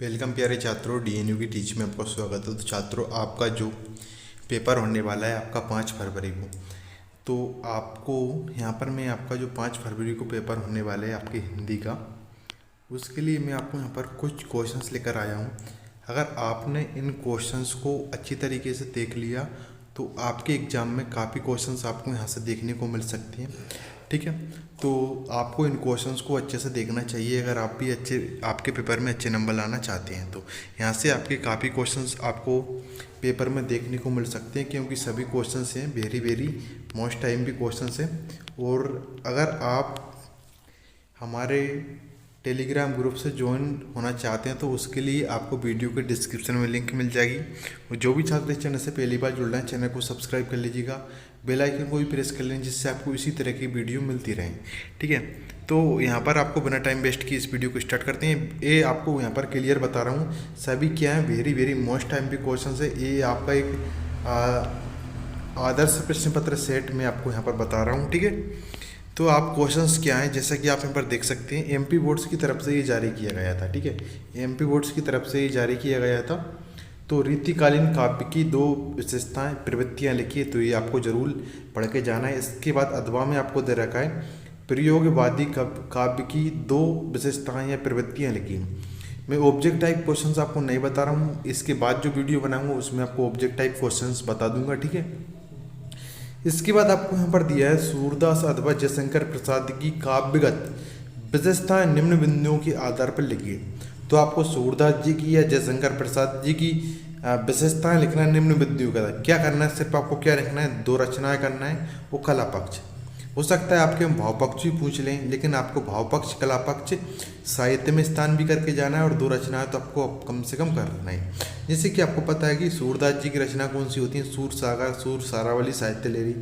Welcome प्यारे छात्रों, डीएनयू की टीच में आपका स्वागत है। तो छात्रों, आपका जो पेपर होने वाला है आपका 5 फरवरी को, तो आपको यहाँ पर मैं आपका जो 5 फरवरी को पेपर होने वाला है आपके हिंदी का, उसके लिए मैं आपको यहाँ पर कुछ क्वेश्चंस लेकर आया हूँ। अगर आपने इन क्वेश्चंस को अच्छी तरीके से देख लिया तो आपके एग्ज़ाम में काफ़ी क्वेश्चंस आपको यहाँ से देखने को मिल सकते हैं। ठीक है, तो आपको इन क्वेश्चंस को अच्छे से देखना चाहिए अगर आप भी आपके पेपर में अच्छे नंबर लाना चाहते हैं। तो यहाँ से आपके काफ़ी क्वेश्चंस आपको पेपर में देखने को मिल सकते हैं, क्योंकि सभी क्वेश्चंस हैं वेरी वेरी मोस्ट टाइम भी क्वेश्चंस हैं। और अगर आप हमारे टेलीग्राम ग्रुप से ज्वाइन होना चाहते हैं तो उसके लिए आपको वीडियो के डिस्क्रिप्शन में लिंक मिल जाएगी। और जो भी छात्र इस चैनल से पहली बार जुड़ रहे हैं, चैनल को सब्सक्राइब कर लीजिएगा, बेल आइकन को भी प्रेस कर लें, जिससे आपको इसी तरह की वीडियो मिलती रहें। ठीक है, तो यहाँ पर आपको बिना टाइम वेस्ट किए इस वीडियो को स्टार्ट करते हैं। ये आपको यहाँ पर क्लियर बता रहा हूँ, सभी क्या है वेरी वेरी मोस्ट टाइम भी क्वेश्चन है। ये आपका एक आदर्श प्रश्न पत्र सेट में आपको यहाँ पर बता रहा हूँ। ठीक है, तो आप क्वेश्चंस क्या हैं, जैसा कि आप यहाँ पर देख सकते हैं, एमपी बोर्ड्स की तरफ से ये जारी किया गया था। ठीक है, एमपी बोर्ड्स की तरफ से ये जारी किया गया था। तो रीतिकालीन काव्य की 2 विशेषताएं प्रवृत्तियां लिखिए, तो ये आपको जरूर पढ़ के जाना है। इसके बाद अथवा में आपको दे रखा है प्रयोगवादी काव्य की 2 विशेषताएं या प्रवृत्तियां लिखी। मैं ऑब्जेक्ट टाइप क्वेश्चंस आपको नहीं बता रहा हूँ, इसके बाद जो वीडियो बनाऊंगा उसमें आपको ऑब्जेक्ट टाइप क्वेश्चंस बता दूंगा। ठीक है, इसके बाद आपको यहाँ पर दिया है सूरदास अथवा जयशंकर प्रसाद की काव्यगत विशेषताएं निम्न बिंदुओं के आधार पर लिखिए। तो आपको सूरदास जी की या जयशंकर प्रसाद जी की विशेषताएं लिखना है निम्न बिंदुओं का। क्या करना है, सिर्फ आपको क्या लिखना है, 2 रचनाएं करना है। वो कला पक्ष हो सकता है आपके भाव पक्ष भी पूछ लें, लेकिन आपको भाव पक्ष कला पक्ष साहित्य में स्थान भी करके जाना है, और 2 रचनाएं तो आपको कम से कम करना है। जैसे कि आपको पता है कि सूरदास जी की रचना कौन सी होती है, सूर सागर, सूर सारावली, साहित्य लेरी।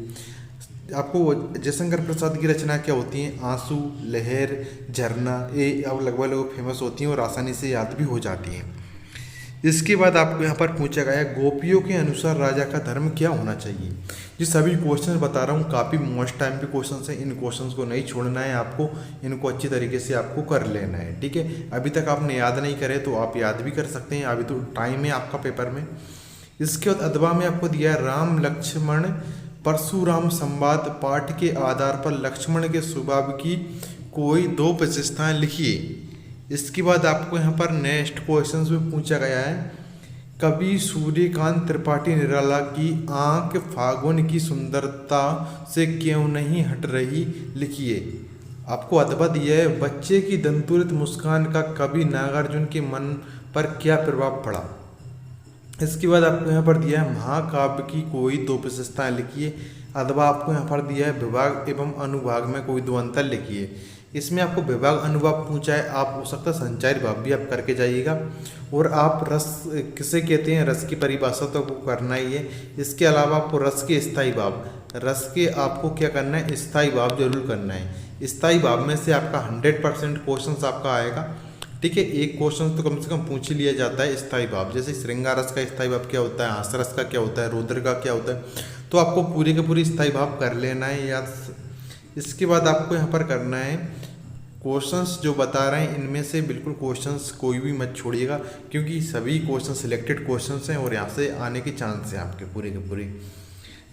आपको जयशंकर प्रसाद की रचना क्या होती है, आंसू, लहर, झरना, ये अब लगभग फेमस होती हैं और आसानी से याद भी हो जाती हैं। इसके बाद आपको यहाँ पर पूछा गया गोपियों के अनुसार राजा का धर्म क्या होना चाहिए। ये सभी क्वेश्चन बता रहा हूँ, काफ़ी मोस्ट टाइम पे क्वेश्चन हैं। इन क्वेश्चंस को नहीं छोड़ना है आपको, इनको अच्छी तरीके से आपको कर लेना है। ठीक है, अभी तक आपने याद नहीं करे तो आप याद भी कर सकते हैं, अभी तो टाइम है आपका पेपर में। इसके बाद अथवा में आपको दिया है राम लक्ष्मण परशुराम संवाद पाठ के आधार पर लक्ष्मण के स्वभाव की कोई 2 विशेषताएं लिखिए। इसके बाद आपको यहाँ पर नेक्स्ट क्वेश्चन में पूछा गया है कवि सूर्यकांत त्रिपाठी निराला की आंख फागुन की सुंदरता से क्यों नहीं हट रही, लिखिए। आपको अथवा दिया है बच्चे की दंतुरित मुस्कान का कवि नागार्जुन के मन पर क्या प्रभाव पड़ा। इसके बाद आपको यहाँ पर दिया है महाकाव्य की कोई 2 विशेषताएं लिखिए। अथवा आपको यहाँ पर दिया है विभाग एवं अनुभाग में कोई 2 अंतर लिखिए। इसमें आपको विभाग अनुभाग पूछा है, आप हो सकता है संचारी भाव भी आप करके जाइएगा। और आप रस किसे कहते हैं, रस की परिभाषा तो आपको करना ही है। इसके अलावा आपको रस के स्थायी भाव, रस के आपको क्या करना है, स्थायी भाव जरूर करना है। स्थायी भाव में से आपका 100% क्वेश्चन आपका आएगा। ठीक है, एक क्वेश्चन तो कम से कम पूछ ही लिया जाता है स्थायी भाव। जैसे श्रृंगार रस का स्थायी भाव क्या होता है, हास रस का क्या होता है, रौद्र का क्या होता है, तो आपको पूरी के पूरी स्थायी भाव कर लेना है याद। इसके बाद आपको यहाँ पर करना है क्वेश्चंस जो बता रहे हैं इनमें से बिल्कुल क्वेश्चंस कोई भी मत छोड़िएगा, क्योंकि सभी क्वेश्चन सिलेक्टेड क्वेश्चंस हैं और यहाँ से आने के चांस हैं आपके पूरे के पूरे।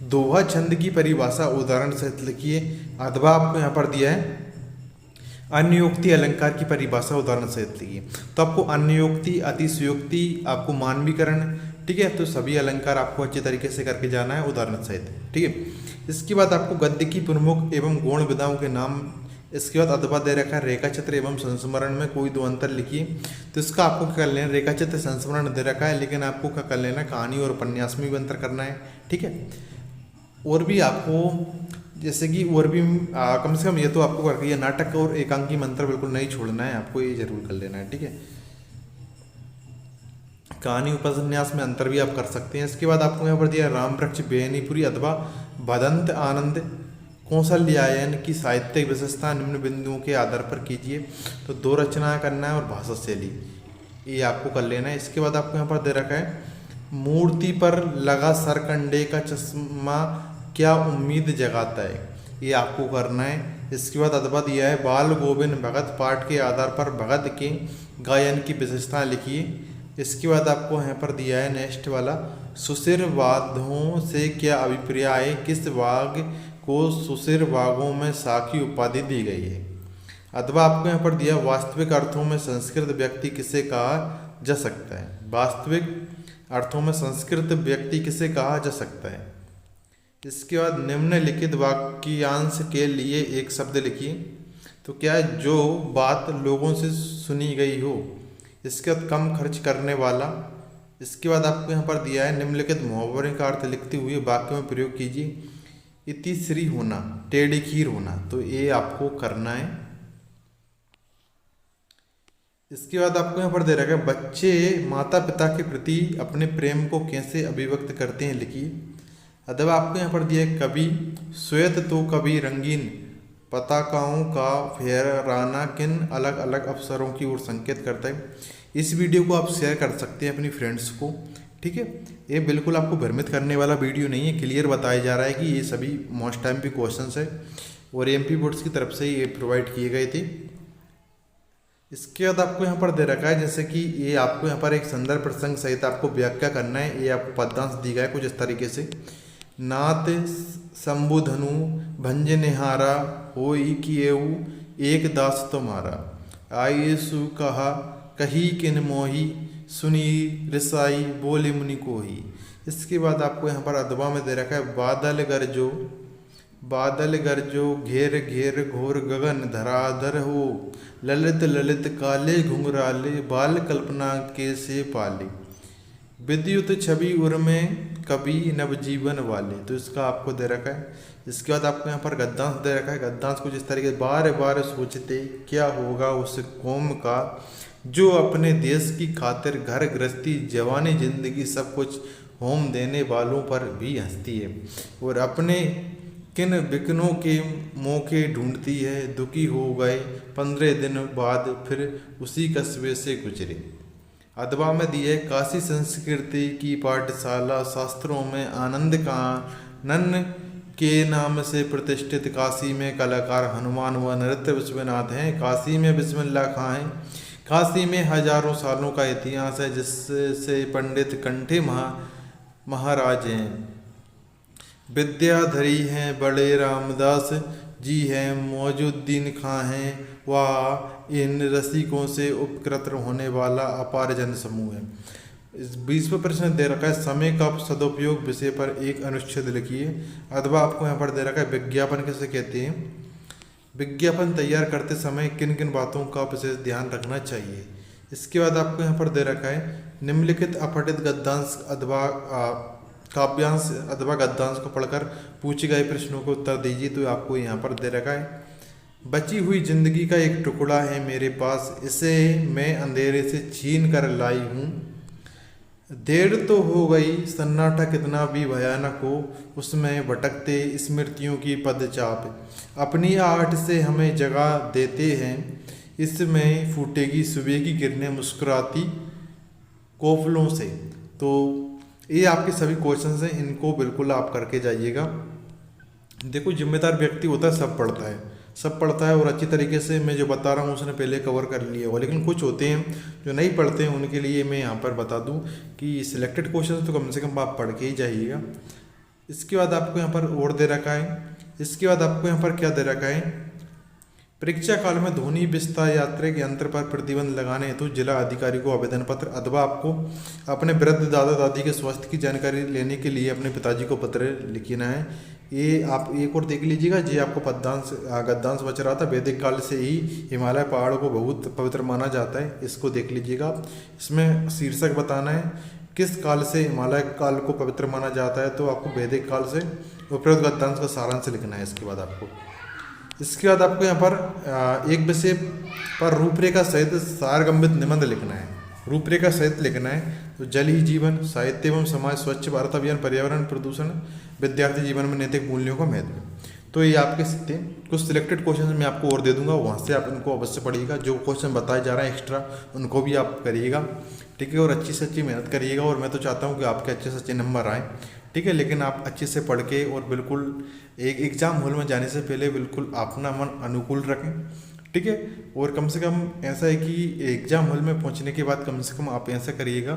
दोहा छंद की परिभाषा उदाहरण सहित लिखिए। अथवा आपको यहाँ पर दिया है अन्योक्ति अलंकार की परिभाषा उदाहरण सहित लिखिए। तो आपको अन्योक्ति, अतिशयोक्ति, आपको मानवीकरण, ठीक है, तो सभी अलंकार आपको अच्छे तरीके से करके जाना है उदाहरण सहित। ठीक है, इसके बाद आपको गद्य की प्रमुख एवं गौण विधाओं के नाम। इसके बाद अथवा दे रखा है रेखा चित्र एवं संस्मरण में कोई 2 अंतर लिखिए। तो इसका आपको क्या कर लेना, रेखा चित्र संस्मरण दे रखा है, लेकिन आपको क्या कर लेना, कहानी और उपन्यास में भी अंतर करना है। ठीक है, और भी आपको जैसे कि और भी कम से कम ये तो आपको करके, नाटक और एकांकी मंत्र बिल्कुल नहीं छोड़ना है, आपको ये जरूर कर लेना है। ठीक है, कहानी उपन्यास में अंतर भी आप कर सकते हैं। इसके बाद आपको यहाँ पर दिया राम वृक्ष बेनीपुरी अथवा भदंत आनंद कौशल्यायन की साहित्यिक विशेषता निम्न बिंदुओं के आधार पर कीजिए। तो 2 रचनाएं करना है और भाषा शैली ये आपको कर लेना है। इसके बाद आपको यहाँ पर दे रखा है मूर्ति पर लगा सरकंडे का चश्मा क्या उम्मीद जगाता है, ये आपको करना है। इसके बाद अथवा दिया है बाल गोविंद भगत पाठ के आधार पर भगत के गायन की विशेषताएं लिखिए। इसके बाद आपको यहाँ पर दिया है नेक्स्ट वाला, सुशिर वाद्यों से क्या अभिप्राय है, किस वाद्य को सुशिर वाद्यों में साखी उपाधि दी गई है। अथवा आपको यहाँ पर दिया वास्तविक अर्थों में संस्कृत व्यक्ति किसे कहा जा सकता है, वास्तविक अर्थों में संस्कृत व्यक्ति किसे कहा जा सकता है। इसके बाद निम्नलिखित वाक्यांश के लिए एक शब्द लिखिए। तो क्या है, जो बात लोगों से सुनी गई हो। इसके बाद कम खर्च करने वाला। इसके बाद आपको यहाँ पर दिया है निम्नलिखित मुहावरे का अर्थ लिखते हुए वाक्य में प्रयोग कीजिए। इतिश्री होना, टेढ़ी खीर होना, तो ये आपको करना है। इसके बाद आपको यहाँ पर दे रखा है बच्चे माता पिता के प्रति अपने प्रेम को कैसे अभिव्यक्त करते हैं, लिखिए। अथवा आपको यहाँ पर दिया है कभी श्वेत तो कभी रंगीन पताकाओं का फहराना किन अलग अलग अवसरों की ओर संकेत करता है। इस वीडियो को आप शेयर कर सकते हैं अपनी फ्रेंड्स को, ठीक है। ये बिल्कुल आपको भ्रमित करने वाला वीडियो नहीं है, क्लियर बताया जा रहा है कि ये सभी मोस्ट टाइम पे क्वेश्चंस है और एमपी बोर्ड्स की तरफ से ये प्रोवाइड किए गए थे। इसके बाद आपको यहाँ पर दे रखा है जैसे कि ये आपको यहाँ पर एक संदर्भ प्रसंग सहित आपको व्याख्या करना है। ये आपको पद्यांश दी गया है कुछ इस तरीके से, नात शंभुधनु भंजनिहारा होई किएऊ एक दास तुम्हारा, आइए सु कहा कही किन मोही सुनी रिसाई बोले मुनि कोही। इसके बाद आपको यहाँ पर अथवा में दे रखा है बादल गरजो घेर घेर घोर गगन धराधर हो, ललित ललित काले घुंघराले बाल कल्पना के से पाले, विद्युत छवि उर में कभी नवजीवन वाले। तो इसका आपको दे रखा है। इसके बाद आपको यहाँ पर गद्यांश दे रखा है। गद्यांश कुछ इस तरीके बार बार सोचते क्या होगा उस कौम का, जो अपने देश की खातिर घर गृहस्थी जवानी जिंदगी सब कुछ होम देने वालों पर भी हंसती है, और अपने किन विघ्नों के मौके ढूंढती है, दुखी हो गए 15 दिन बाद फिर उसी कस्बे से गुजरे। अथवा में दिए काशी संस्कृति की पाठशाला शास्त्रों में आनंद कानन के नाम से प्रतिष्ठित, काशी में कलाकार हनुमान व नृत्य विश्वनाथ हैं, काशी में बिस्मिल्लाह खां हैं, काशी में हजारों सालों का इतिहास है जिससे पंडित कंठे महाराज हैं, विद्याधरी हैं बड़े रामदास जी हैं, मौजूद्दीन खां हैं, वह इन रसिकों से उपकृत होने वाला अपार जन समूह है। इस 20वां प्रश्न दे रखा है समय का सदुपयोग विषय पर एक अनुच्छेद लिखिए। अथवा आपको यहाँ पर दे रखा है विज्ञापन किसे कहते हैं, विज्ञापन तैयार करते समय किन किन बातों का विशेष ध्यान रखना चाहिए। इसके बाद आपको यहाँ पर दे रखा है निम्नलिखित अपठित गद्यांश अथवा काव्यांश अथवा गद्यांश को पढ़कर पूछे गए प्रश्नों को उत्तर दीजिए। तो आपको यहाँ पर दे रखा है बची हुई जिंदगी का एक टुकड़ा है मेरे पास, इसे मैं अंधेरे से छीन कर लाई हूँ, देर तो हो गई सन्नाटा कितना भी भयानक हो, उसमें भटकते स्मृतियों की पदचाप, अपनी आहट से हमें जगा देते हैं, इसमें फूटेगी सुबह की किरणें मुस्कुराती कोफलों से। तो ये आपके सभी क्वेश्चंस हैं, इनको बिल्कुल आप करके जाइएगा। देखो जिम्मेदार व्यक्ति होता है सब पढ़ता है और अच्छी तरीके से मैं जो बता रहा हूँ उसने पहले कवर कर लिया होगा, लेकिन कुछ होते हैं जो नहीं पढ़ते हैं, उनके लिए मैं यहाँ पर बता दूँ कि सिलेक्टेड क्वेश्चन तो कम से कम आप पढ़ के ही जाइएगा। इसके बाद आपको यहाँ पर और दे रखा है। इसके बाद आपको यहाँ पर क्या दे रखा है, परीक्षा काल में ध्वनि विस्तार यात्रा के यंत्र पर प्रतिबंध लगाने हेतु जिला अधिकारी को आवेदन पत्र। अथवा आपको अपने वृद्ध दादा दादी के स्वास्थ्य की जानकारी लेने के लिए अपने पिताजी को पत्र लिखना है। ये आप एक और देख लीजिएगा, जी आपको गद्यांश बच रहा था, वैदिक काल से ही हिमालय पहाड़ों को बहुत पवित्र माना जाता है, इसको देख लीजिएगा। इसमें शीर्षक बताना है किस काल से हिमालय काल को पवित्र माना जाता है, तो आपको वैदिक काल से उपरोक्त गद्यांश का सारांश लिखना है। इसके बाद आपको यहाँ पर एक विषय पर रूपरेखा सहित सारगम्भित निबंध लिखना है, रूपरेखा सहित लिखना है। तो जल ही जीवन, साहित्य एवं समाज, स्वच्छ भारत अभियान, पर्यावरण प्रदूषण, विद्यार्थी जीवन में नैतिक मूल्यों का महत्व। तो ये आपके सकते कुछ सिलेक्टेड क्वेश्चन मैं आपको और दे दूंगा, वहाँ से आप इनको अवश्य पढ़िएगा। जो क्वेश्चन बताए जा रहे हैं एक्स्ट्रा उनको भी आप करिएगा, ठीक है, और अच्छी से अच्छी मेहनत करिएगा। और मैं तो चाहता हूँ कि आपके अच्छे से अच्छे नंबर आएँ, ठीक है। लेकिन आप अच्छे से पढ़ के और बिल्कुल एक एग्ज़ाम हॉल में जाने से पहले बिल्कुल अपना मन अनुकूल रखें, ठीक है। और कम से कम ऐसा है कि एग्ज़ाम हॉल में पहुंचने के बाद कम से कम आप ऐसा करिएगा,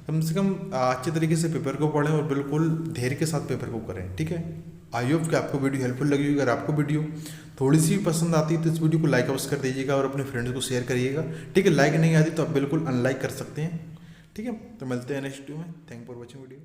कम से कम अच्छे तरीके से पेपर को पढ़ें और बिल्कुल धैर्य के साथ पेपर को करें, ठीक है। आई होप कि आपको वीडियो हेल्पफुल लगी होगी। अगर आपको वीडियो थोड़ी सी भी पसंद आती है तो इस वीडियो को लाइक अवश्य कर दीजिएगा और अपने फ्रेंड्स को शेयर करिएगा, ठीक है। लाइक नहीं आती तो आप बिल्कुल अनलाइक कर सकते हैं, ठीक है। तो मिलते हैं नेक्स्ट वीडियो में। Thank for watching video.